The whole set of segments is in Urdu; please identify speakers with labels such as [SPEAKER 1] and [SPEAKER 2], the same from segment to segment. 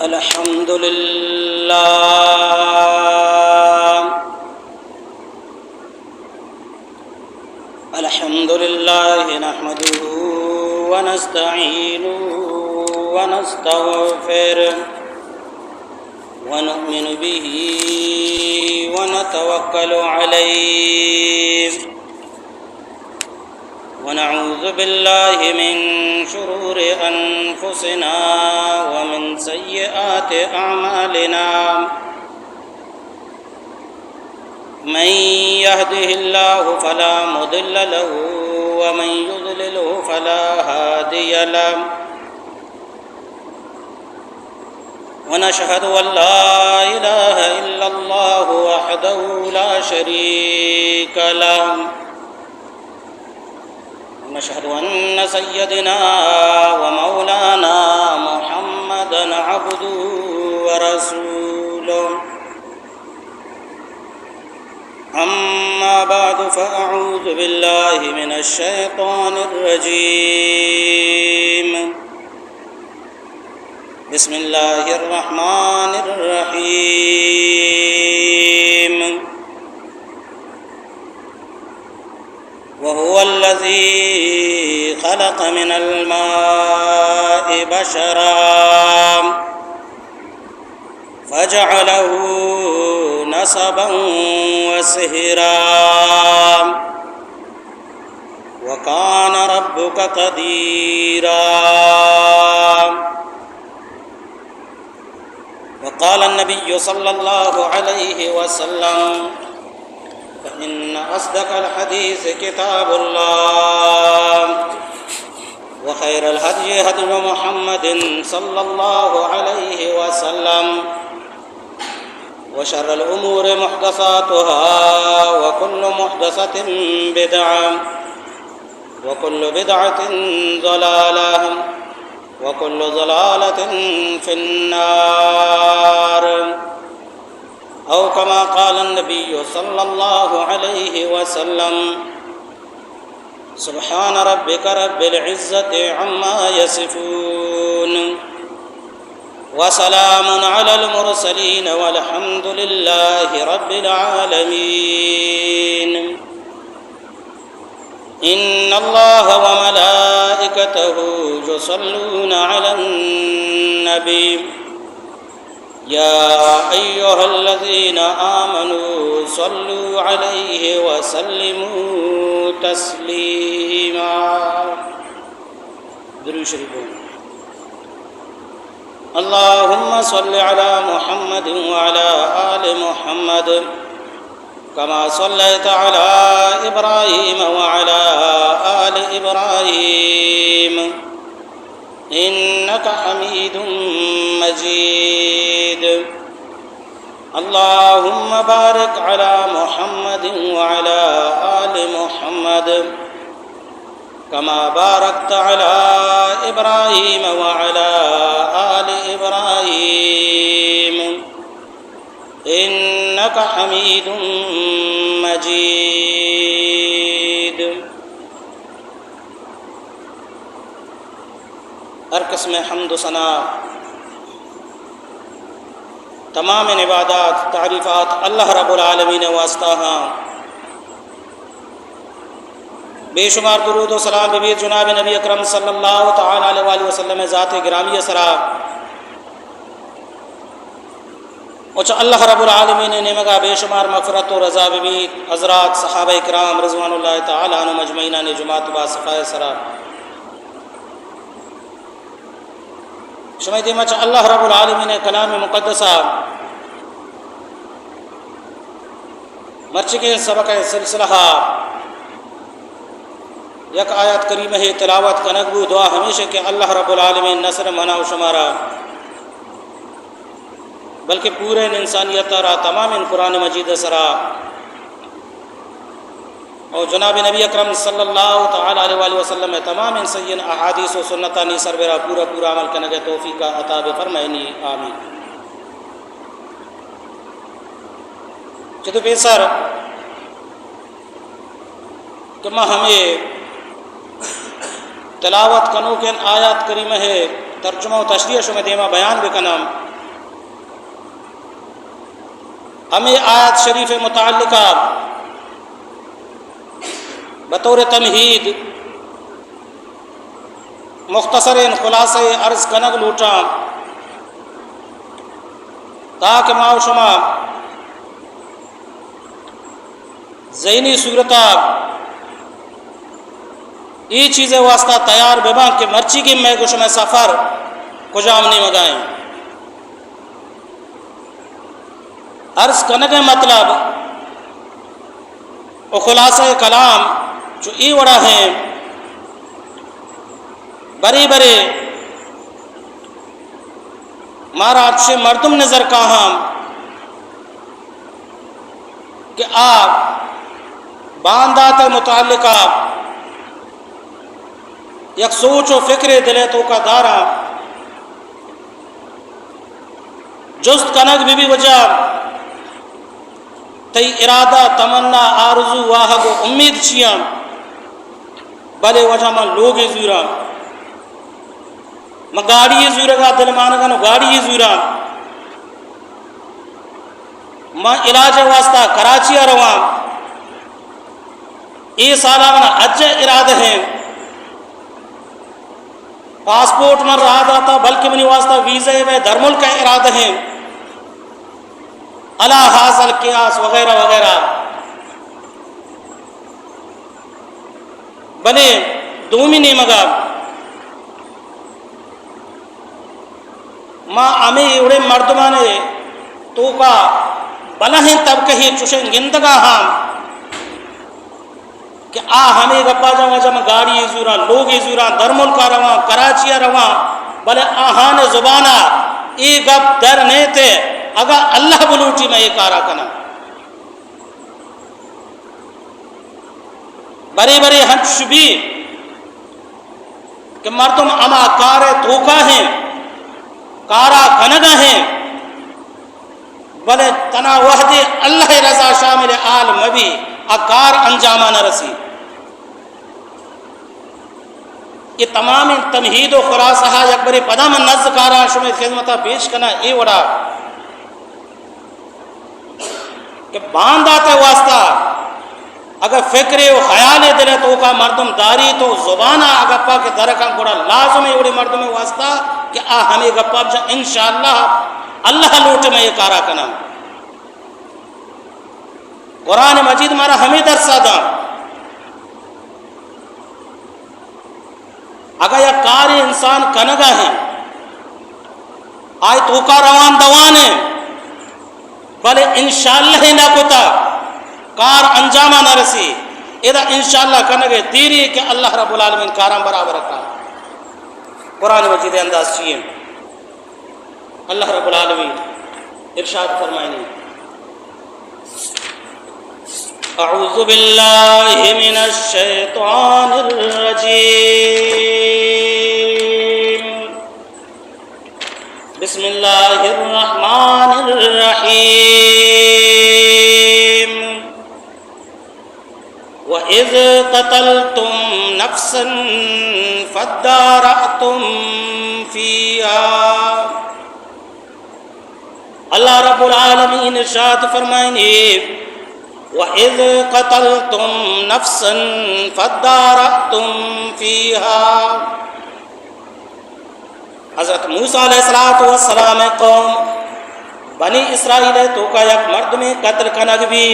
[SPEAKER 1] الحمد لله نحمده ونستعينه ونستغفره ونؤمن به ونتوكل عليه ونعوذ بالله من شرور أنفسنا ومن سيئات أعمالنا من يهده الله فلا مضل له ومن يضلله فلا هادي له ونشهد أن لا إله إلا الله وحده لا شريك له ونشهد أن سيدنا ومولانا محمدًا عبده ورسوله أما بعد فأعوذ بالله من الشيطان الرجيم بسم الله الرحمن الرحيم وهو الذي خلق من الماء بشرا فجعله نسبا وسهرا وكان ربك قديرا. وقال النبي صلى الله عليه وسلم فإن أصدق الحديث كتاب الله وخير الهدي هدي محمد صلى الله عليه وسلم وشر الأمور محدثاتها وكل محدثة بدعة وكل بدعة ضلالة وكل ضلالة في النار أو كما قال النبي صلى الله عليه وسلم سبحان ربك رب العزة عما يصفون وسلام على المرسلين والحمد لله رب العالمين. إن الله وملائكته يصلون على النبي يا أيها الذين آمنوا صلوا عليه وسلموا تسليما. درود شریف اللهم صل على محمد وعلى آل محمد كما صليت على إبراهيم وعلى آل إبراهيم إنك حميد مجيد. اللهم بارك على محمد وعلى آل محمد كما باركت على إبراهيم وعلى آل إبراهيم إنك حميد مجيد. ہر قسم حمد و ثنا تمام عبادات تعریفات اللہ رب العالمین واسطہ ہاں. بے شمار درود و سلام ببیر جناب نبی اکرم صلی اللہ تعالی علیہ وآلہ وسلم ذات گرامی سرا اوچ اللہ رب العالمین نے مگا بے شمار مغفرت و رضا ببیر حضرات صحابہ کرام رضوان اللہ تعالی عنہم اجمعین نے جماعت با صفائے سرا شمع دیمچ اللہ رب العالمین کلام مقدسہ مرچ کے سبق سلسلہ یک آیت کریم ہے تلاوت کا نگبو دعا ہمیشہ کہ اللہ رب العالمین نصر منا و شمارا بلکہ پورے انسانیت را تمام قرآن مجید سرا اور جناب نبی اکرم صلی اللہ تعالی علیہ وآلہ وسلم تمام سید احادیث و سنتانی سربراہ پورا عمل کرنے کے توفیق عطا فرمائنی آمین. جدو پیسر کہ میں ہمیں تلاوت کنو کے آیات کریمہ ہے ترجمہ و تشریح شو میں دیما بیان بکنم ہمیں آیت شریف متعلقہ بطور تمہید مختصر خلاصہ عرض کنگ لوٹا تاکہ ما و شما ذہنی صورتہ یہ چیزیں واسطہ تیار بباں کہ مرچی کی میں کچھ میں سفر کجام نہیں مگائیں. عرض کرنے کا مطلب و خلاصہ کلام جو ای وڑا ہیں بڑے بڑے مارا اچھے مردم نظر کہاں کہ آپ باندات متعلقہ یک سوچ و فکر دلے تو کا دارا جست کنگ بھی وجہ تی ارادہ تمنا آرزو واہگ و امید چیاں بلے وجہ میں لوگ زورا میں گاڑی زورگا دل مانگا نو گاڑی زورا میں علاج واسطہ کراچی رواں یہ سالہ منا اج ارادہ ہیں پاسپورٹ من رہا تھا بلکہ منی واسطہ ویزے میں دھرمل کا ارادہ ہیں اللہ حاصل قیاس وغیرہ وغیرہ بنے دومی نہیں مگا ماں ہمیں اڑے مردمانے تو کا بلا ہیں تب کہیں چوشیں گندگا ہاں کہ ہمیں گپا جاؤں جب گاڑی زورا لوگ زورا درمل کا رواں کراچی رواں بلے آہان زبانہ ای گپ در نہیں تھے اگر اللہ بلوٹی میں یہ کارا کنا بڑے بڑے ہنچ بھی کہ مردم اما کار توکا ہیں کارا کنگا ہیں بلے تنا وحدی اللہ رضا شامل آل مبی اکار انجامہ نہ رسی. یہ تمام تمہید و خلاصہ اکبر پدا من نزد کارا شمی خدمتہ پیش کرنا یہ وڑا کہ باندھاتے واسطہ اگر فکر و خیال دلے تو کا مردم داری تو زبانہ اگپا کے درکاں گوڑا لازم ہے اڑے مردم واسطہ کہ ہمیں گپا جا انشاءاللہ اللہ لوٹ میں یہ کارا کنا. قرآن مجید مارا ہمیں درسا دا اگر یہ کار انسان کنگا ہے آئے تو کا روان دوان ہے بلے انشاءاللہ ہی نہ کتا کار انجامہ نہ رسی اذا انشاءاللہ کنگے تیری کہ اللہ رب العالمین کارم برابر رکھا. قرآن مجید انداز چیئے اللہ رب العالمین ارشاد فرمائنی اعوذ باللہ من الشیطان الرجیم بسم اللہ الرحمن الرحیم وَإِذْ قَتَلْتُمْ نَفْسًا فَادَّارَأْتُمْ فِيهَا. اللہ رب العالمین ارشاد فرمائیں وَإِذْ قَتَلْتُمْ نَفْسًا فَادَّارَأْتُمْ فِيهَا. حضرت موسیٰ علیہ السلام قوم بنی اسرائیل تو کا یک مرد میں قتل کنگ بھی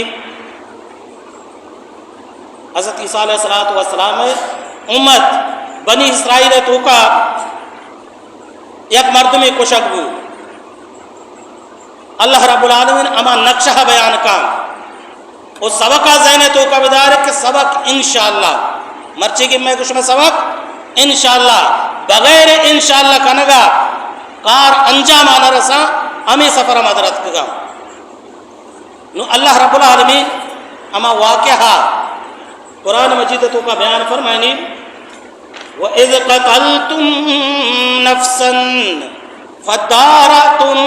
[SPEAKER 1] حضرت عیسیٰ علیہ السلام امت بنی اسرائیل تو کا یک مرد میں کشک بھی اللہ رب العالمین اما نقشہ بیان کا وہ سبقہ ذہن تو کا بدار ہے کہ سبق انشاءاللہ مرچے کی میں کچھ میں سبق انشاءاللہ بغیر انشاءاللہ کنگا کار انجام آنا رسا ہمیں سفر مدرت کگا نو اللہ رب العالمین اما واقعہ قرآن مجید تو کا بیان فرمائنی وَإِذْ قَتَلْتُمْ نَفْسًا فَادَّارَأْتُمْ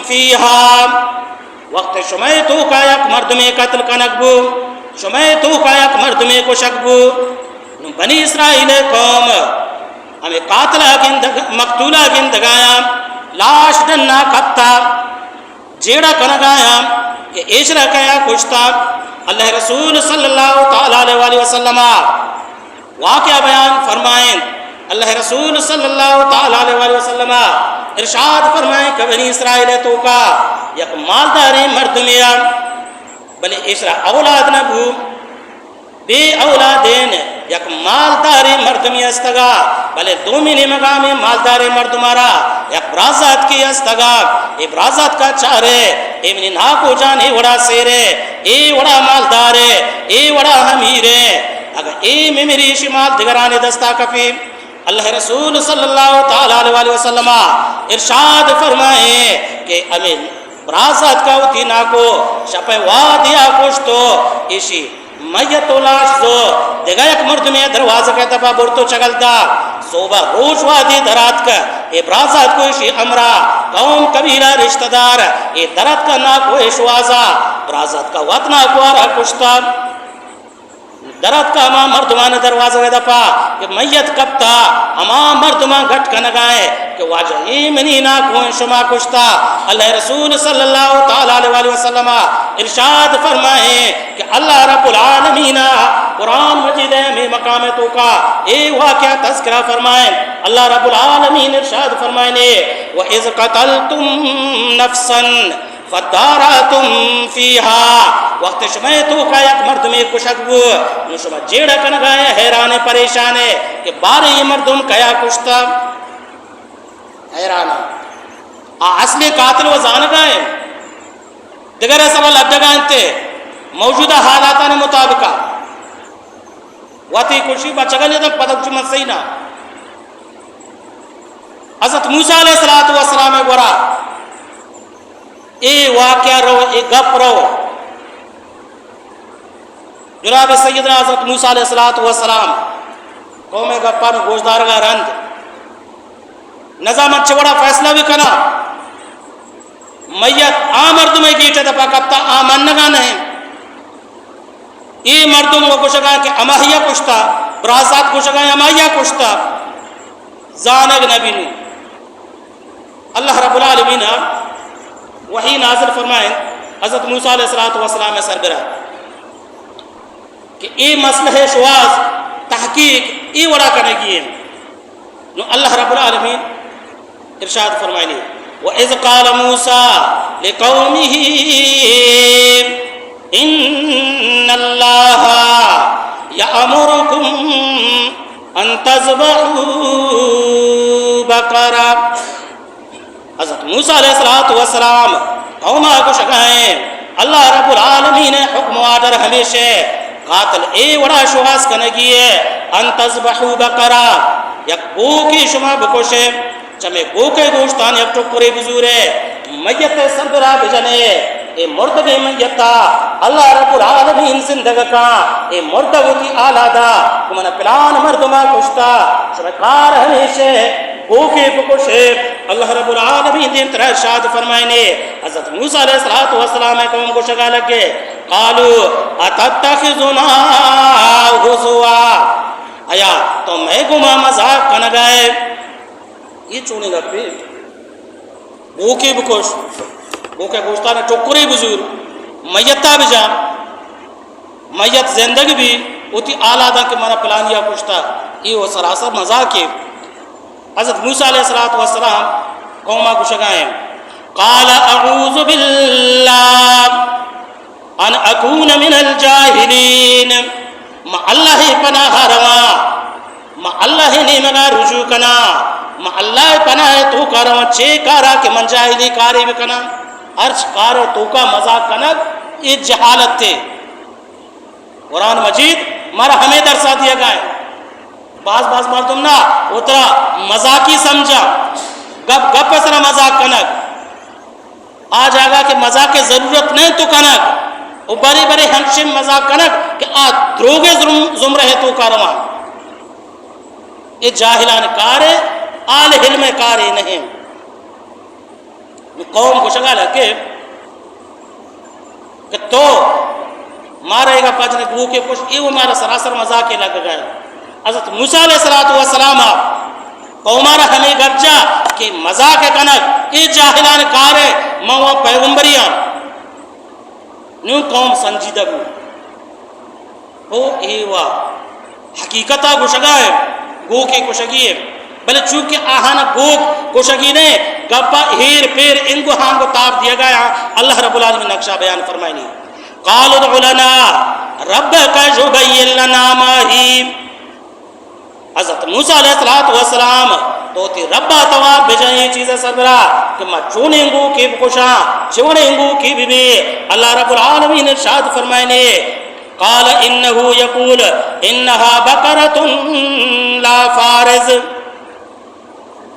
[SPEAKER 1] فِيهَا. وقت شمع تو کا یک مرد میں قتل کنگ بو شمع تو کا یک مرد میں کشک بو بنی اسرائیل قوم ہمیں قاتلہ مقتولہ گندگایا لاش ڈننا کھتا جیڑا کنگایا کہ ایشرا کیا کشتا اللہ رسول صلی اللہ تعالیٰ علیہ وسلم واقعہ بیان فرمائیں اللہ رسول صلی اللہ تعالیٰ علیہ وسلم ارشاد فرمائیں کہ بنی اسرائیل تو کا یک مالداری مردمیا بلے ایشرا اولاد نبو بے اولادین یک مالداری مردمی استگا بلے دومینی مقامی مالداری مردمارا یک برازات کی استگا ای برازات کا چارے ایمنی ناکو جانے وڑا سیرے ای وڑا مالدارے ای وڑا حمیرے اگر ای میری شمال دگرانے دستا کفی اللہ رسول صلی اللہ تعالیٰ علیہ وسلم ارشاد فرمائے کہ امین برازات کا ہوتی ناکو شپے وادیا کشتو ایشی میت لاش زو دیگا یک مرد میں دروازہ کہتا پا برتو چگلتا صوبہ روش وادی درات کا اے برازات کو ایشی امرا قوم قبیلہ رشتہ دار اے درات کا ناکو ایشوازا برازات کا وطنا کو آرہ کشتا درات کا اما مردمان دروازہ کہتا پا کہ میت کب تا اما مردمان گھٹ کا نگائے کہ واجہ ایمنی ناکو شما کشتا اللہ رسول صلی اللہ تعالیٰ علیہ وسلم ارشاد فرمائے کہ اللہ رب العالمین قرآن مجید میں مقام تو کا اے واقعہ تذکرہ فرمائیں اللہ رب العالمین ارشاد فرمائے وَإِذْ قَتَلْتُمْ نَفْسًا فَدَارَتُمْ فِيهَا وقت شمع تو کا یک مرد میں کشکبو نو شما جیڑا کنگائے حیرانے پریشانے کہ بارے یہ مردم کیا کشتا حیرانا اصلی قاتل و زانگائے دیگر سوال ابدگائیں تے موجودہ حالاتان مطابقہ واتی کشی بچگلی تک پتک چمت سینا حضرت موسیٰ علیہ السلام گورا اے واقعہ رو اے گپ رو جناب سیدنا حضرت موسیٰ علیہ السلام قوم گپا میں گوشدار گا رند نظامت چوڑا فیصلہ بھی کنا میت مردم گیٹے دپا کبتا منگا نہیں ای مردم کو کشگا کہ اماہیا کشتا برازات کشگا اماہیا کشتا زانگ نبی نو اللہ رب العالمین وحی نازل فرمائیں حضرت موسیٰ علیہ السلام میں سرگرہ کہ ای مسئلہ شواز تحقیق ای وڑا کرنے کی نو اللہ رب العالمین ارشاد فرمائیں وَإِذْ قَالَ مُوسَىٰ لِقَوْمِهِ إِنَّ اللَّهَ يَأْمُرُكُمْ أَن تَذْبَحُوا بَقَرَةً حضرت موسیٰ علیہ السلام قومہ کو شکائیں اللہ رب العالمین حکم آدر ہمیشہ قاتل اے وڑا شواز کنگی ہے ان تذبحوا بقرہ یک گوکی شما بکوشے چمے گوکے گوشتان یک ٹکری بزورے میت سربرا بجنے اے مردگی میتا اللہ رب العالمین زندگ کا اے مردگی آلادہ کمانا پلان مردما کشتا شما کار ہمیشہ گوکے بکوشے اللہ رب العالمین دین طرح ارشاد فرمائنے حضرت موسیٰ علیہ السلام قوم کو شگا لگے قالو اتتخذنا حضوا آیا تو میں گما مذاق کنگائے یہ چونے لگ پہ گوکے بکوش گوکے گوشتانے ٹکری بزور میتہ بجا میت زندگی بھی اتی آلادہ کے مانا پلانیا کشتا یہ وہ سراسر مذاق ہے حضرت موسیٰ علیہ السلام قومہ کو شگائیں قال اعوذ باللہ ان اکون من الجاہلین ما اللہ پناہ روا ما اللہ نیمگا رجوع کنا ما اللہ پناہ تو کارا چے کارا کہ من جاہلی کاری بکنا ارچ کارا تو کا مذاق کنا یہ جہالت تھے قرآن مجید مارا ہمیں درسا دیا گئے بعض مردم نا اترا مذاقی سمجھا گپ گپ سرا مذاق کنک آج آگا کہ مذاق کی ضرورت نہیں تو کنک وہ بڑی بڑی ہنشم مذاق کنک کہ آج دروگے زمرہ تو کارواں یہ جاہلان کارے آل علم کارے نہیں قوم کو شگا لگے کہ تو مارے گا پاچنے گو کے کچھ یہ وہ مارا سراسر مذاق لگ گئے حضرت موسیٰ علیہ السلام قومارا ہمیں گرجا کہ مذاق کنک یہ جاہلان کارے موا پیغمبریاں نیو قوم سنجیدہ گو او ایوا حقیقتا گوشگائے گو کے کشگی ہے بلے چونکہ آہانا گو کشگی نے گپا ہیر پیر انگو ہاں کو تاب دیا گیا اللہ رب العالمین نقشہ بیان فرمائے نہیں قالوا ادع لنا ربک یبین لنا ما ہی حضرت موسیٰ علیہ السلام تو تی ربا توار بجائیں چیزیں سربرا کہ ما چونے انگو کی بکشاں چونے انگو کی بھی اللہ رب العالمین ارشاد فرمائے نے قال انہو یقول انہا بقرۃ لا فارز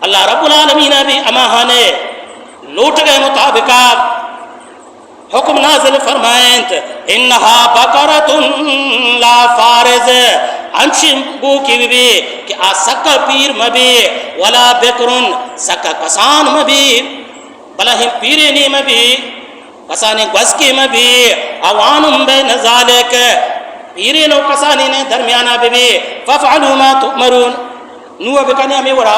[SPEAKER 1] اللہ رب العالمین بھی اماہانے لوٹ گئے مطابقات حکم نازل فرمائیں انہا بقرۃ لا فارز انشم گو کی بھی کہ آ سکا پیر مبی ولا بکرن سکا کسان مبی بلا ہم پیرینی مبی کسانی گوزکی مبی اوانم بین ذالک پیرین و کسانی نے درمیانہ بھی ففعلوا ما تؤمرون نوہ بکنے ہمیں وڑا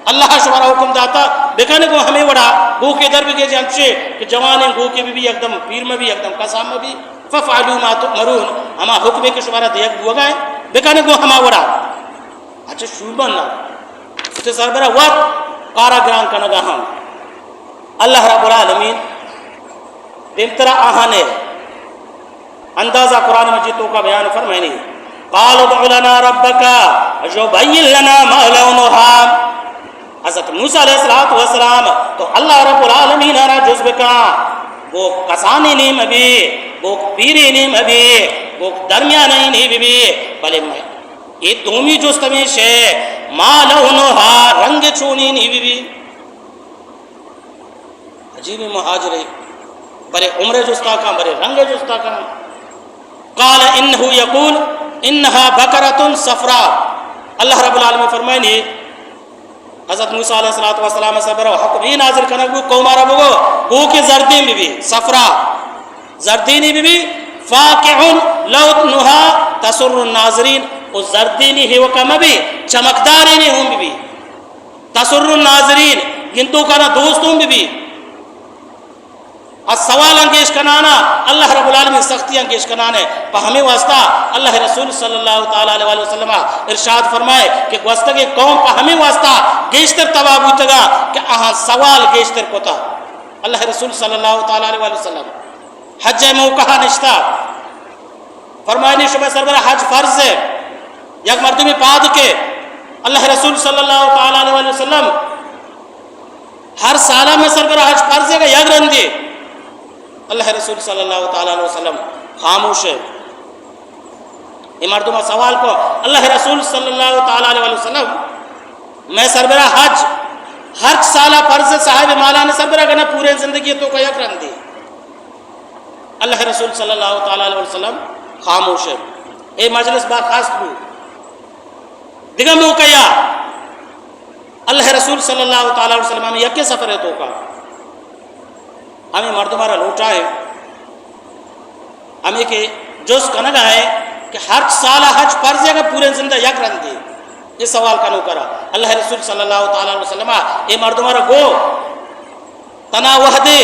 [SPEAKER 1] اللہ شمارا حکم داتا بکنے کو ہمیں وڑا گو کے در بگے جانچے کہ جوانے گو کے بھی ایک دم پیر میں بھی ایک دم کسان میں بھی ففعلوا ما تؤمرون ہما حکمے کے شمارا دیکھ بو گئے بکنے کو ہما وڑا اچھا شوبان نا فتح سربرہ وقت کارا گران کنگا ہم اللہ رب العالمین بمترا آہانے اندازہ قرآن مجیدوں کا بیان فرمائے نہیں قالوا ادع لنا ربک یبین لنا ما لونها حضرت موسیٰ علیہ السلام تو اللہ رب العالمین را جزب کا وہ کسانی نہیں مبی وہ پیری نہیں مبی وہ درمیانی نہیں بھی بلے میں یہ دومی جست میں شے ما لونها رنگ چونی نہیں بھی عجیب مہاجری بلے عمر جستا کا بلے رنگ جستا کا قال انہو یقول انہا بقرۃ صفراء اللہ رب العالمین فرمائے نہیں حضرت موسیٰ علیہ السلام سے برو حکم ہی نازل کرنے کو قومارا بگو گو کی زردین بھی صفراء زردینی بھی فاقعن لونها تسر الناظرین وہ زردینی ہی وکم بھی چمکدارینی ہوں بھی تسر الناظرین گنتو کانا دوستوں بھی سوال انگیش کنانا اللہ رب العالمین سختی انگیش کنانے پا ہمیں واسطہ اللہ رسول صلی اللہ تعالیٰ علیہ وسلم ارشاد فرمائے کہ گوستگی قوم پا ہمیں واسطہ گیشتر تباب ہوتگا کہ آہاں سوال گیشتر کوتا اللہ رسول صلی اللہ تعالیٰ علیہ وسلم حج موقعہ نشتا فرمائے نہیں شبہ سربرہ حج فرض ہے یک مردمی پاد کے اللہ رسول صلی اللہ تعالیٰ علیہ وسلم ہر سالہ میں سربرہ حج فرض ہے کہ یک رندی اللہ رسول صلی اللہ تعالیٰ علیہ وسلم خاموش ہے یہ مردمہ سوال کو اللہ رسول صلی اللہ تعالیٰ علیہ وسلم میں سربراہ حج ہر سالہ فرض صاحب مالا نے سربراہ کرنا پورے زندگی تو کا یک رندی اللہ رسول صلی اللہ تعالیٰ علیہ وسلم خاموش ہے اے مجلس با خاص کو دیگا موقعہ اللہ رسول صلی اللہ تعالیٰ علیہ وسلم ہمیں یکی سفر ہے تو کا ہمیں مردمارا لوٹا ہے ہمیں کہ جوز کنگا ہے کہ ہر سالہ حج فرض ہے کہ پورے زندہ یک رندی یہ سوال کنو کرا اللہ رسول صلی اللہ تعالیٰ علیہ وسلم اے مردمارا گو تنا وحدے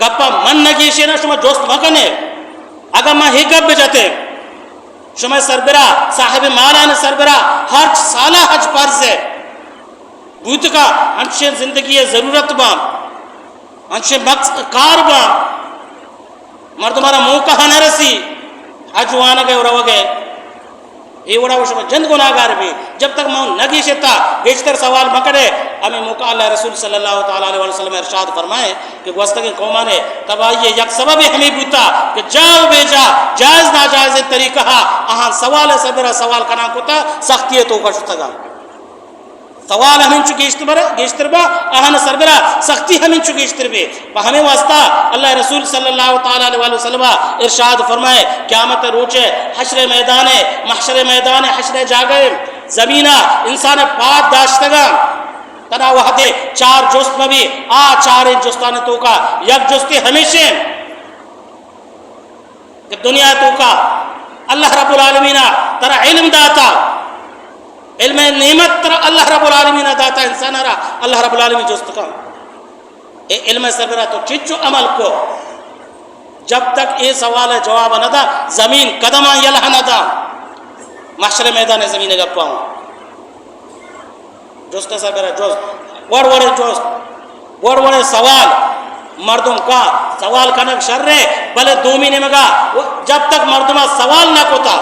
[SPEAKER 1] گپا من نگیشے نا شما جوست مکنے اگر ماں ہی گپ بجاتے شما سربراہ صاحب مالان سربراہ ہر سالہ حج فرض ہے بوت کا انشین زندگی ضرورت بام انشے مقصد کار با مردمارا موقع نہ رسی حج وانا گئے اور رو گئے یہ وڑا وشما جند گناہگار بھی جب تک میں نگی شتا بیشتر سوال مکڑے ہمیں موقع اللہ رسول صلی اللہ تعالیٰ علیہ وسلم ارشاد فرمائے کہ گوستگی قومانے تب آئیے یک سبب ہمیں بوتا کہ جاؤ بے جا جائز ناجائز طریقہ آہاں سوال سبرا سوال کنا کتا سختی تو کشتگا سوال ہمیں چو گیشتر با آہاں سربرا سختی ہمیں چو گیشتر بھی ہمیں واسطہ اللہ رسول صلی اللہ تعالیٰ علیہ وسلم ارشاد فرمائے قیامت روچے حشر میدان محشر میدان حشر جاگئے زمینہ انسان پاک داشتگا تنا وحدے چار جست میں بھی چار جستان تو کا یک جستی ہمیشہ کہ دنیا تو کا اللہ رب العالمین ترا علم داتا علم نعمت ترا اللہ رب العالمین داتا انسان را اللہ رب العالمین جست کا علم سربرا تو چچو عمل کو جب تک یہ سوال جواب نہ تھا زمین قدم یلہ نہ تھا محشر میدان زمین گپا ہوں جوست سا میرا جوست بڑے بڑے سوال مردم کا سوال کنک شر رہے بلے 2 مہینے میں گا جب تک مردمہ سوال نہ کوتا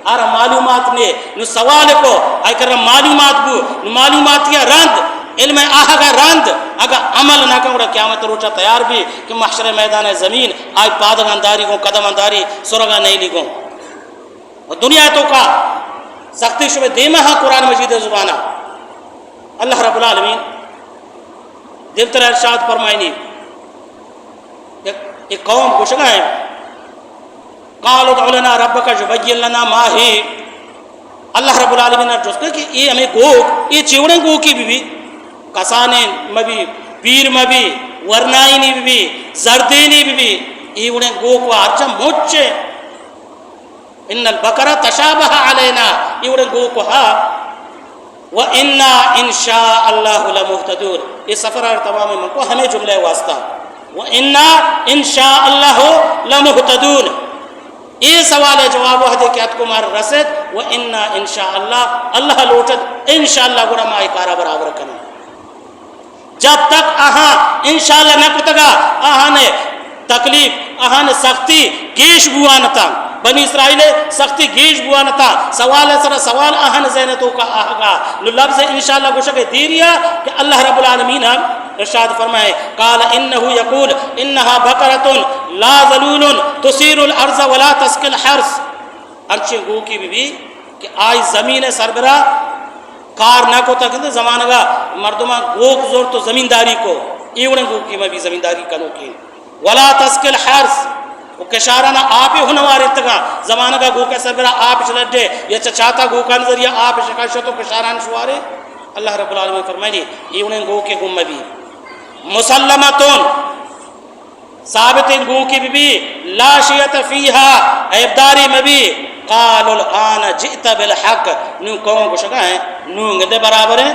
[SPEAKER 1] اور معلومات نے نو سوال کو آئی کر معلومات بو معلومات یا رند علم آہا کا رند اگر عمل نہ کرو قیامت روچہ تیار بھی کہ محشر میدان زمین آئی پادغ انداری کو قدم انداری سرگا نہیں لگوں اور دنیا تو کا سختی شبہ دیمہ ہاں قرآن مجید زبانہ اللہ رب العالمین دلتر ارشاد فرمائنی ایک قوم کو شگا ہے قالوا ادع لنا ربک یبین لنا ما ہی اللہ رب العالمین نے جس کہ یہ ہمیں گوک یہ چیوڑیں گوکی بھی کسانے مبی پیر مبی ورنائنی بھی زردینی بھی یہ انہیں گوک آرچہ موچے ان البقرہ تشابہ علینا یہ انہیں گوک وَإِنَّا إِن شَاءَ اللَّهُ لَمُهْتَدُونَ یہ سفر اور تمام من کو ہمیں جملے واسطہ وَإِنَّا إِن شَاءَ اللَّهُ لَمُهْتَدُونَ یہ سوال جواب وحدے کہ ات کو مار رسد وَإِنَّا إِن شَاءَ اللَّهُ اللہ لوٹد انشاءاللہ گوڑا مائی کارا برابر کرنا جب تک آہاں انشاءاللہ نہ کتگا آہاں نے تکلیف آہاں نے سختی گیش بوانتا بنی اسرائیل سختی گیش بوانتا سوال سر سوال آہن زینتوں کا آہگا لفظ انشاءاللہ گوشک دیریا کہ اللہ رب العالمین ارشاد فرمائے قال انہو یقول انہا بقرۃ لا ذلول تثیر الارض ولا تسقی الحرث انچے گو کی بھی کہ آئی زمین سربراہ کار نہ کو تک زمانہ گا مردمہ گوک زور تو زمینداری کو ایوڑیں گو کی میں بھی زمینداری کنو کی ولا تسقی الحرث وہ کشارہ نہ آپ ہی ہنوار اتگا زمانہ کا گو کے سربراہ آپ چلٹے یا چچاتا گو کا نظریہ آپ شکاشت و کشاران شوارے اللہ رب العالمین فرمائنی یہ انہیں گو کے گم بھی مسلمتون ثابت ان گو کی بھی لا شیعت فیہا عیبداری میں بھی قالوا الان جئت بالحق نو قوم کو شکا ہے نو گدے برابر ہیں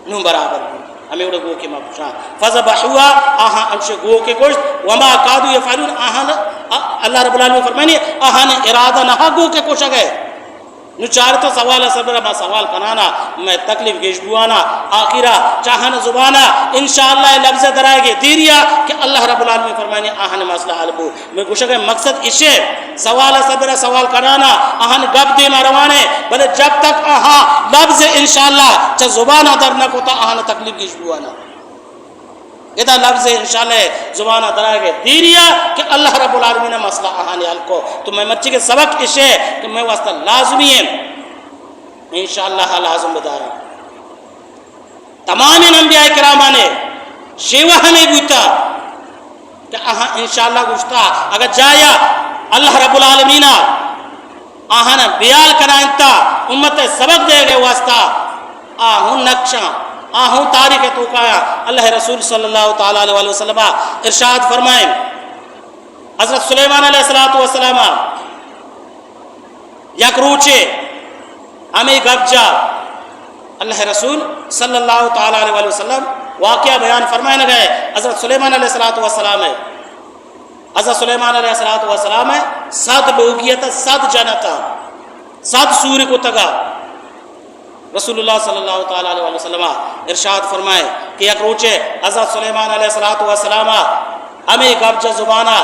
[SPEAKER 1] نو برابر ہیں ہمیں اڑے گو کے مابشان فذبحوا آہاں انشے گو کے گوشت وما قادوا یفعلون آہاں اللہ رب العالمین فرمائنی آہاں نے ارادہ نہ گو کے کوشا گئے نو چار تو سوال سبرہ ما سوال کنانا میں تکلیف گیش بوانا آخرہ چاہانا زبانا انشاءاللہ لفظ درائے گے دیریا کہ اللہ رب العالمین فرمائنی آہاں مسئلہ حلبو میں گوشا گئے مقصد اسے سوال سبرہ سوال کنانا آہاں گب دے مروانے بلے جب تک آہاں لفظ انشاءاللہ چاہ زبانہ در نہ کو تا آہاں تکلیف گیش بوانا ادا لفظ انشاءاللہ زبانہ درائے گے دیریا کہ اللہ رب العالمین مسئلہ آہانی حل کو تو میں مچی کے سبق اسے کہ میں واسطہ لازمی ہے انشاءاللہ لازم بدارا تمام انبیاء کرامانے شیوہ ہمیں بوتا کہ آہاں انشاءاللہ گوشتا اگر جایا اللہ رب العالمین آہانا بیال کرائنتا امت سبق دے گئے واسطہ آہن نقشہ آہوں تاریخ تو کہا اللہ رسول صلی اللہ تعالیٰ علیہ وسلم ارشاد فرمائیں حضرت سلیمان علیہ السلام یک روچے ہمیں گب جا اللہ رسول صلی اللہ تعالیٰ علیہ وسلم واقعہ بیان فرمائے گئے حضرت سلیمان علیہ السلام ہے حضرت سلیمان علیہ السلام ہے 7 لوگیتا 7 جنتا 7 سوری کو تگا رسول اللہ صلی اللہ تعالیٰ علیہ وسلم ارشاد فرمائے کہ یک روچے حضرت سلیمان علیہ السلام ہمیں گب جا زبانہ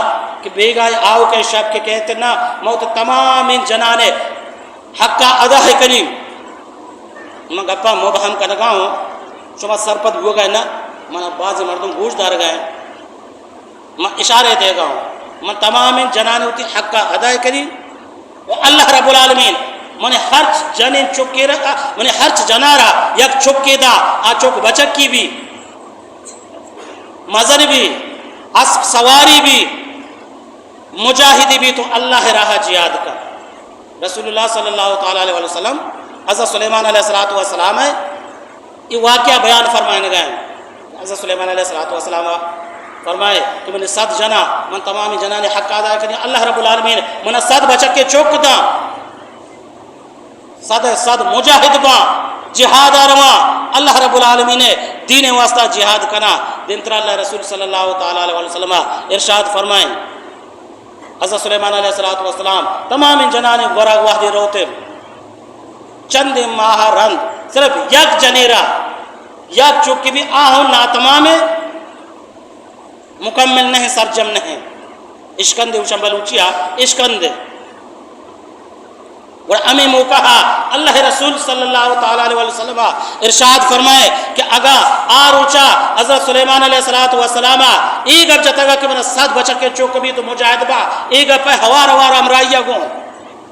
[SPEAKER 1] کہ بیگا آؤ کے شب کے کہتے نا موت تمام ان جنانے حقا ادا ہے کریم میں گپا مبہم کا نگا ہوں شما سرپت ہو گئے نا میں بعض مردم گوشت دار گئے میں اشارے دے گا ہوں میں تمام ان جنانے ہوتی حقا ادا ہے کریم اللہ رب العالمین منہ ہر جنین چکے رہا منہ ہر جنارا یک چکے دا آ چک بچک کی بھی مزر بھی اسب سواری بھی مجاہدی بھی تو اللہ راہ جہاد کا رسول اللہ صلی اللہ تعالیٰ علیہ وسلم حضرت سلیمان علیہ السلام ہے یہ واقعہ بیان فرمائے گئے حضرت سلیمان علیہ السلام فرمائے کہ میں نے 7 جنا من تمامی جنا نے حق ادا کریں اللہ رب العالمین من 7 بچک کے چوک دا 7 مجاہد با جہاد آروا اللہ رب العالمین نے دین واسطہ جہاد کنا دن تر اللہ رسول صلی اللہ تعالیٰ علیہ وسلم ارشاد فرمائیں حضرت سلیمان علیہ السلام تمام جنان گورا واحد روتے چند ماہ رند صرف یک جنیرہ یک چوکی بھی آہو ناتمام مکمل نہیں سرجم نہیں اشکند اوچن بلوچیا اشکند اور امی موقعہ اللہ رسول صلی اللہ تعالیٰ علیہ وسلم ارشاد فرمائے کہ اگا آروچا حضرت سلیمان علیہ السلام ایگا جتگا کہ من ساتھ بچا کے چوک بھی تو مجاہد با ایگا پہ ہوار ہوار امرائیہ گو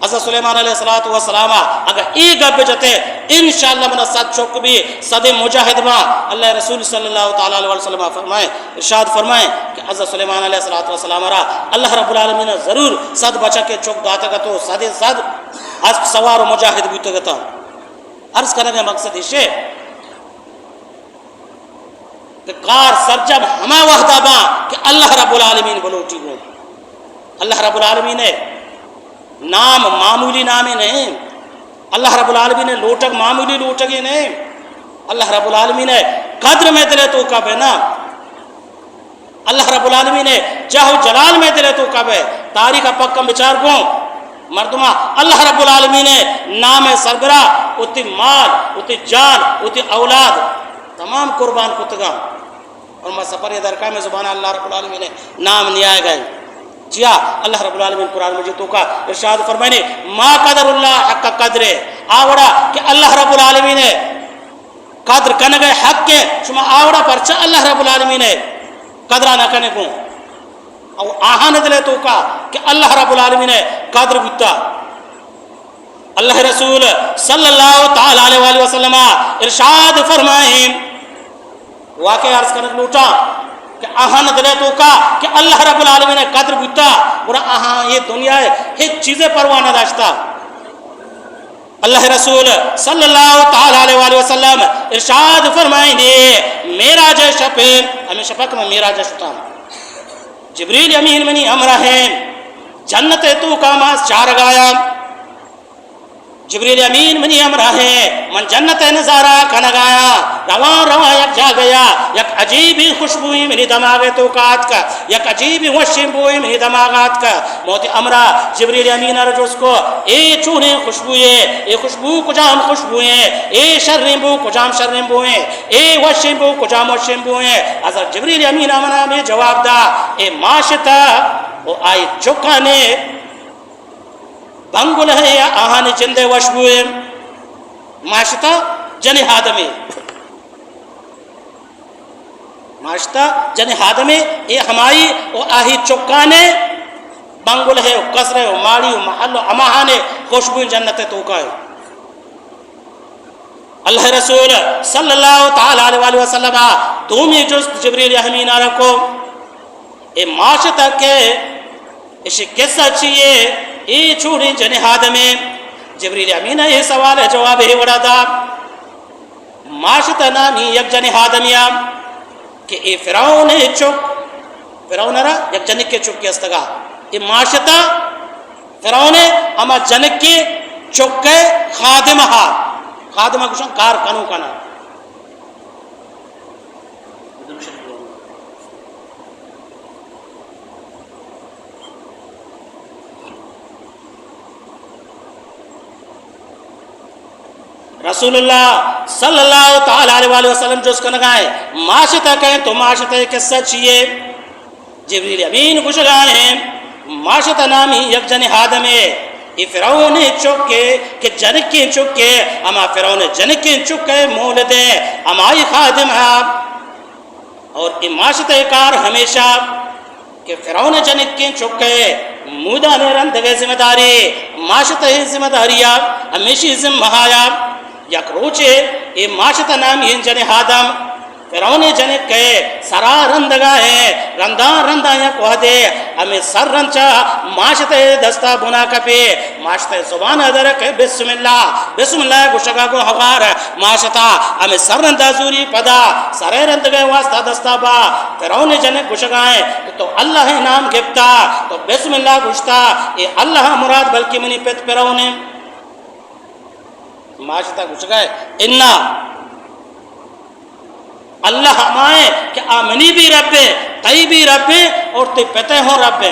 [SPEAKER 1] حضرت سلیمان علیہ السلام اگر ایگا بجتے انشاءاللہ من ساتھ چوک بھی صد مجاہد با اللہ رسول صلی اللہ تعالیٰ علیہ وسلم فرمائے ارشاد فرمائے کہ حضرت سلیمان علیہ السلام را اللہ رب العالمین ضرور صد بچا کے چوک داتا گا تو صد اسب سوار و مجاہد بھی تو گتا عرض کرنے کا مقصد ہے کہ کار سرجم ہما وحدہ با کہ اللہ رب العالمین بلوٹی گو اللہ رب العالمین ہے نام معمولی نامی نہیں اللہ رب العالمین ہے لوٹک معمولی لوٹگی نہیں اللہ رب العالمین ہے قدر میں دلے تو کب ہے نا اللہ رب العالمین ہے جاہو جلال میں دلے تو کب ہے تاریخ پکم بچار گو مردمہ اللہ رب العالمین ہے نام سربراہ اتی مال اتی جان اتی اولاد تمام قربان کتگا اور میں سفر درکا میں زبان اللہ رب العالمین ہے نام نیائے گئے جیا اللہ رب العالمین قرآن مجید کا ارشاد فرمائنے ما قدر اللہ حق قدر آوڑا کہ اللہ رب العالمین ہے قدر کنگے حق کے شما آوڑا پرچا اللہ رب العالمین ہے قدرہ نہ کنے کو اور آہانے دلے تو کا کہ اللہ رب العالمین ہے قدر بتا اللہ رسول صلی اللہ تعالیٰ علیہ وسلم ارشاد فرمائیں واقعی عرض کرنے لوٹا کہ آہانے دلے تو کا کہ اللہ رب العالمین ہے قدر بتا اور آہاں یہ دنیا ہے ہیچ چیزیں پروانہ داشتا اللہ رسول صلی اللہ تعالیٰ علیہ وسلم ارشاد فرمائیں میرا جے شپے ہمیں شپک میں میرا جے شتا جبریل امین منی امرہ ہیں جنت تو کا ماس چار گایا جبریل امین منی امرہ ہیں من جنت نظارہ کا نگایا روان روان یک جا گیا یک عجیبی خوشبوئی منی دماغ تو کات کا یک عجیبی وشمبوئی منی دماغات کا موت امرہ جبریل امین رجوز کو اے چونے خوشبوئے اے خوشبو کجام خوشبوئے اے شرمبو کجام شرمبوئے اے وشمبو کجام وشمبوئے حضرت جبریل امین امرہ میں جواب دا اے معاشتا وہ آئی چکانے بنگل ہے یا آہانی جندے وشبوئے معاشتا جن ہادمی معاشتا جن ہادمی اے ہمائی وہ آہی چکانے بنگل ہے کسرے ماڑی محل اماہانے خوشبوئے جنت توکائے اللہ رسول صلی اللہ تعالیٰ علیہ وسلم دومی جز جبریل امین رکھو اے معاشتا کے اسے قصہ چیئے اے چھوڑی جنہاد میں جبریل امین یہ سوال ہے جواب ہے وڑا دا معاشتا نامی یک جنہاد میں کہ اے فرعون چک فرعون را یک جنک کے چک کے استگا اے معاشتا فرعون اما جنک کے چک کے خادمہ کشن کار کنو کنا رسول اللہ صلی اللہ تعالیٰ علیہ وسلم جو اس کو نگائے معاشتہ کہیں تو معاشتہ قصہ چیئے جبریل امین خوش گائے ہیں معاشتہ نامی یک جنہاد میں یہ فرعون چکے کہ جنکی چکے اما فرعون جنکی چکے مولدے امائی خادم ہے اور یہ معاشتہ کار ہمیشہ کہ فرعون جنکی چکے مودہ نے رندگے ذمہ داری معاشتہ ذمہ داریا ہمیشہ ذمہ آیا یک روچے یہ معاشتہ نامی ان جنہادم فرعون جنک کہے سرا رندگا ہے رندان رندان یا کوہ دے ہمیں سر رنچا معاشتہ دستا بنا کپے معاشتہ زبان ادرک بسم اللہ گوشگا کو حوار معاشتہ ہمیں سر رندہ زوری پدا سر رندگا واسطہ دستا با فرعون جنک گوشگائیں تو اللہ نام گفتا تو بسم اللہ گوشتا یہ اللہ مراد بلکہ منی پیت فرعون معاشتہ گوشگائے انہا اللہ ہمائے کہ آمنی بھی رب ہے تئی بھی رب ہے اور تی پتے ہوں رب ہے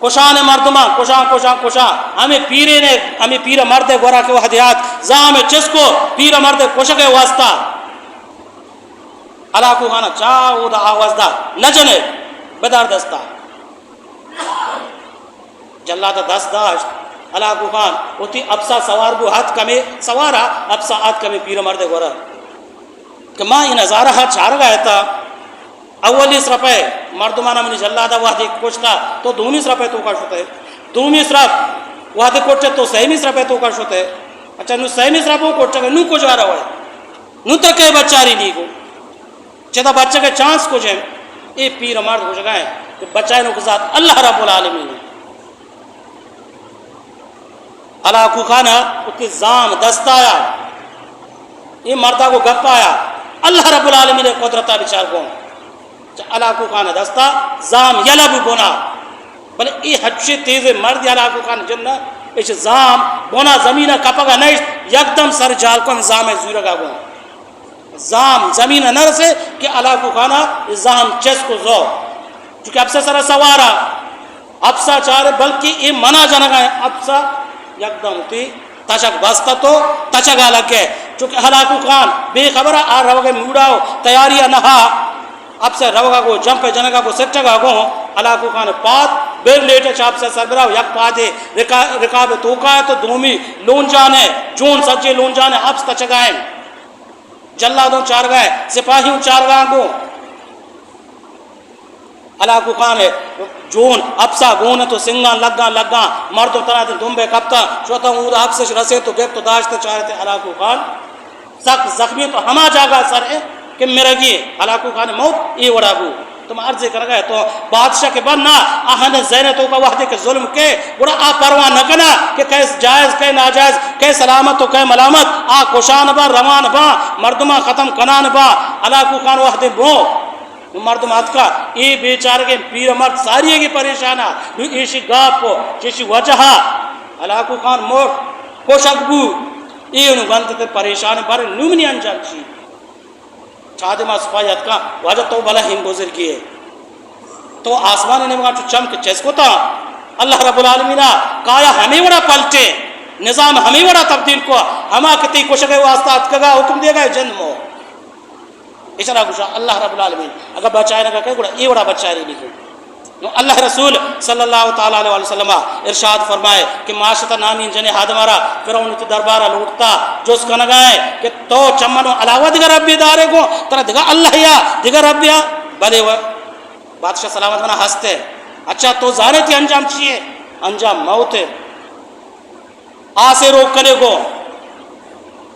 [SPEAKER 1] کشان مردما کشان ہمیں پیرے نے ہمیں پیر مرد گورا کے وحدیات زام چس کو پیر مرد کشک واسطہ علاقو خانہ چاو دا آواز دا نجنے بدار دستا جلاد دست داشت علاقو خان اتی ابسا سوار بو ہاتھ کمی سوارا ابسا ہاتھ کمی پیر مرد گورا کہ ماں یہ نظارہ ہاتھ چار گیا تھا اولیس رپے مردمانہ منی جلادہ وحدی کشتا تو دونیس رپے تو کش ہوتے دونیس رپ وحدی کشتے تو سہمیس رپے تو کش ہوتے اچھا نو سہمیس رپو کشتے گئے نو کچھ آ رہا ہوئے نو ترکے بچاری نہیں کو چیتا بچہ کے چانس کو جائیں اے پیر مرد ہو جگائیں کہ بچائے نو کے ساتھ اللہ رب العالمین علاقو خانہ اتی زام دست آیا یہ مردہ کو گپ آیا اللہ رب العالمین قدرتہ بچار کو علاقو خانہ دستا زام یلب بونا بلے ای حجی تیز مرد علاقو خانہ جنہ ایچ زام بونا زمینہ کپگا نیشت یک دم سر جال کو زام زورگا گو زام زمینہ نر سے کہ علاقو خانہ زام چس کو زو چونکہ اب سے سر سوارا اب سا چارے بلکہ ای منع جنگا ہے اب سا یک دم تی تشک بستا تو تشکا لگ گئے چونکہ علاقو خان بے خبرہ آر روگے موڑاو تیاری نہا اب سے روگا کو جمپ جنگا کو سٹگا گو علاقو خان پات بیر لیٹے چاپ سے سربراہ یک پادے رکاب توکا ہے تو دومی لون جانے جون سجے لون جانے اب سے تچگائیں جلادوں چار گئے سپاہیوں چار گاں کو علاقو خان جون ابسا گون تو سنگان لگا مردوں طرح دن دنبے کپتا شوتا ہوں اب سے رسے تو گیب تو داشتے چاہتے علاقو خان سخت زخمی تو ہما جاگا سر ہے کہ میرا گی علاقو خان موت یہ وڑا گو تم عرضی کر گئے تو بادشاہ کے بننا آہن زینے تو کا وحدے کے ظلم کے بڑا آ پرواہ نہ کنا کہ کیس جائز کہ ناجائز کہ سلامت تو کہ ملامت آ کشان با روان با مردمہ ختم کنان با علاقو خان وحدے بو مردم ہاتھ کا ای بیچار کے پیر مرد ساری ہے کی پریشانہ ایشی گاپ کو چیشی وجہ علاقو خان موٹ کوشک بو ای انہوں گنتے پریشان بارے نومنی انجام چی چھادے ماں سپاہیت کا وجہ تو بلا ہم گزر کیے تو آسمانی نے مگا چمک چیز کو تھا اللہ رب العالمین کایا ہمیں وڑا پلٹے نظام ہمیں وڑا تبدیل کو ہما کتی کشک واسطہ اتکگا حکم دے گا جنمو اشارہ گوشا اللہ رب العالمین اگر بچائے نہ کہے گوڑا یہ وڑا بچائے نہیں لکھو اللہ رسول صلی اللہ تعالیٰ علیہ وسلم ارشاد فرمائے کہ معاشرہ نامین جنہیں ہادمارا فرعون تی دربارہ لوٹتا جو اس کا نگائے کہ تو چمنو علاوہ دیگر ربی دارے کو ترہ دیگر اللہ یا دیگر ربی بلے وہ بادشاہ سلامت بنا ہستے اچھا تو زارے تھی انجام چیئے انجام موت ہے آسے روک کنے کو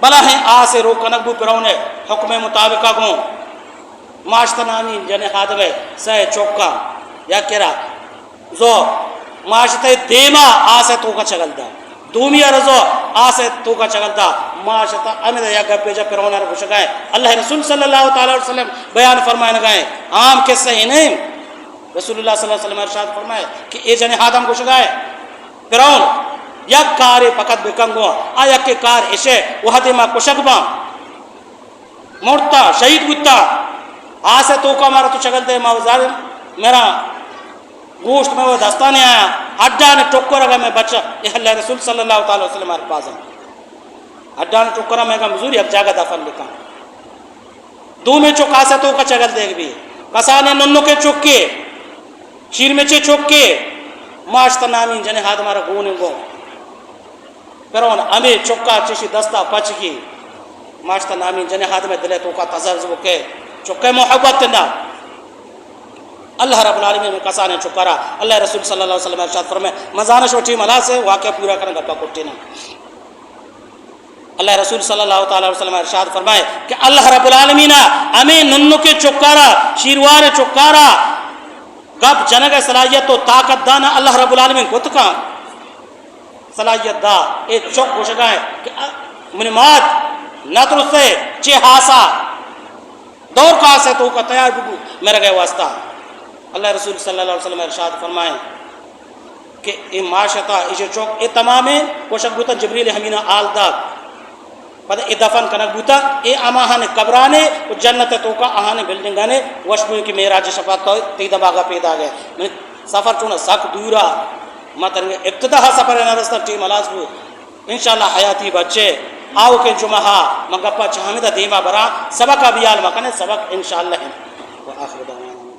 [SPEAKER 1] بلا ہیں آسے روک کنک بو فرعون حکم مطابقہ کو معاشرہ نامین جنہیں ہادمے سہ چوکا یا کرا زو معاشرہ دیما آسے تو کا چگل دا دومیا رزو آسے تو کا چگل دا معاشرہ امید یا گپے جا فرعون نے پوچھا اللہ رسول صلی اللہ تعالی علیہ وسلم بیان فرمائے گئے عام قصہ ہی نہیں رسول اللہ صلی اللہ علیہ وسلم ارشاد فرمائے کہ اے جنے آدم کو شگائے فرعون یک کار پکت بکنگو آیا کہ کار ایشے وحدی ما کشکبا مرتا شہید بودتا آسے تو کا مارا تو چگل دے ما ظالم میرا گوشت میں وہ دستانے آیا ہڈا نے ٹکو رگا میں بچہ یہ اللہ رسول صلی اللہ تعالی وسلم ہمارے پاس ہے ہڈا نے ٹکو رگا میں کہا مزوری اب جاگہ دفن لکھا دو میں چکا سے تو کا چگل دے بھی کسانے ننو کے چکے شیر میں چکے ماشتا نامین جنے ہاتھ ہمارا گونے گو فرعون ہمیں چکا چشی دستا پچ کی ماشتا نامین جنے ہاتھ میں دلے تو کا تزرز بکے چکے محبت نا اللہ رب العالمین میں کسانے چکارا اللہ رسول صلی اللہ علیہ وسلم ارشاد فرمائے مزانہ شوٹی ملا سے واقعہ پورا کرنے گپا کٹی نا اللہ رسول صلی اللہ تعالی وسلم ارشاد فرمائے کہ اللہ رب العالمین ہمیں ننو کے چکارا شیروار چکارا گپ جنگ صلاحیت تو طاقت دانا اللہ رب العالمین کو تکا صلاحیت دا اے چک گوشگا ہے کہ منمات نتر سے چے ہاسا دور کا سے تو کا تیار بگو میرا گئے واسطہ اللہ رسول صلی اللہ علیہ وسلم ارشاد فرمائیں کہ اے معاشتا اسے چوک اے تمام کوشک بوتا جبریل ہمینہ آل دا پتہ اے دفن کنک بوتا اے آماہانے قبرانے جنت تو کا آہانے بلڈنگانے وشبوئی کی میراج شفاعت تو تیدہ باغا پیدا گئے سفر چون سخت دورا مطلب ابتدا سفر نرستا ٹیم الازبو انشاءاللہ حیاتی بچے آو کے جمعہ مگپا چاہمیدہ دیما برا سبق ابیال مکنے سبق انشاءاللہ ہیں وآخر دعوانا